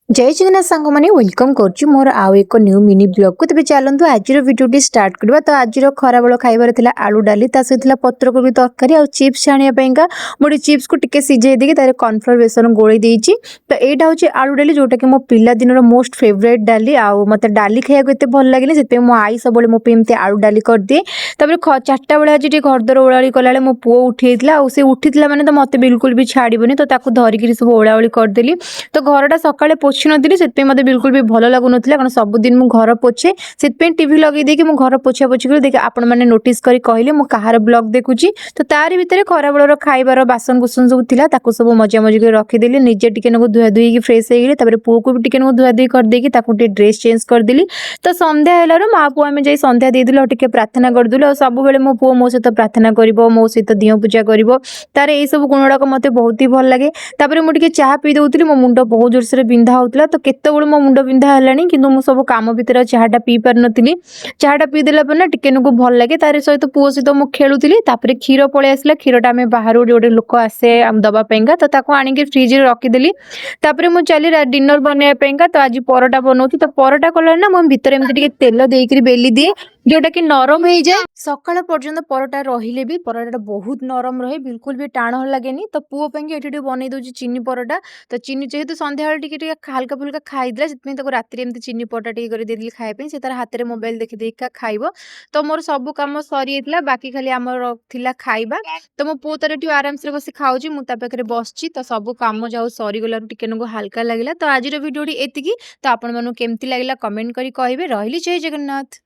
जय जगन्नाथ सांग मैंने वेलकम करुच्ची मोर आउ एक न्यू मिनी ब्लॉग को तेज चलतु आज भिडियो स्टार्ट करवा। तो आज खरा बेल खाइबार आलू डाली सहित पत्रकोबी तरकारी आ चिप्स छाणियापाईका मुझे चिप्स को टिके सिझे देकी तार कॉर्नफ्लोर बेसन गोली देती। तो यहाँ हूँ आलू डाली जोटा कि मो पिला दिन मोस्ट फेवरेट डाली आउ मत डाली खाया एत भल लगे से मो आई सब मोमती आलू डाली कर दिए। चार्टा बेले आज घरद्वार ओलाओली कला मो पुओ उठी से उठी मैंने तो मत बिल्कुल भी छाड़बनी तो धरिकी सब ओलाओली करदेली। तो घरटा सकाଳେ पोछि नथिली से मते बिल्कुल भी भल लागु नथिला कारण सब दिन मु घर पोछे से टीवी लगे देके मु घर पोछा पोछि कर देखे आपण माने नोटिस करी कहले मु कहार ब्लॉग देखुची। तो तारि भितरे खरा बेलर खाइबार बासन कुसन सब थिला ताकू सब मजा मजी कर रखी देली निजे टिके नको धुआ धुई की फ्रेश हे गेली तापर पुओ को भी टिके नको धुआ धुई कर देकी ताकू टे ड्रेस चेंज कर देली। तो संध्या हेलारो मा पुओ आमे जाई संध्या दे दिलो टिके प्रार्थना कर दिलो। सब बेले मो पुओ मो सहित प्रार्थना करिवो मो सहित दियो पूजा करिवो तार ए सब गुणड़ाक मते बहुत ही भल लागे। तापर मु टिके चाह पी दउतली मो मुंड बहुत जोर से बिंधा होतला तो केते बेले मो मुंड बिंधा हलानी किंतु मु सब काम भितर चाहटा पी पार नथिली। चाहटा पी देला पर ना टिके नको भल लागे तार सहित पुओ सहित मु खेलुतली। तापर क्षीर पळे आसला क्षीरटा आमे बाहर गोटे लोक आसे आम दबा पेंगा तो ताको आनी के फ्रिज रे रखी देली। तापर मु चली डिनर बनया पेंगा तो आज परोटा बनौती। तो परोटा कला ना मो भितर एमती टिके तेल देइकरी बेली दिए जोटा कि नरम हो जाए सकाळ पर्यंत परोटा रहिले भी परोटा बहुत नरम रहे बिल्कुल भी टाण लगेनी। तो पुओ पे ये बन दौर चीनी परोटा। तो चीनी जेहेतु संध्या टे हल्का फुल्का खाईदेला से राति एमती चीनी परोटा टे खायापी से तार हाथ में मोबाइल देखी देखा खाइब। तो मोर सब कम सरी बाकी खाली आमर थिला खाइबा। तो मो पुओ तार आराम से बस खाऊँ मुझे पाखे बसची। तो सब कम जाऊ सरीगला टिके हल्का लगे। तो आज भिडियो एतिकी। तो आपण मानू केमती लगला कमेंट करी कहिबे। रहिली जय जगन्नाथ।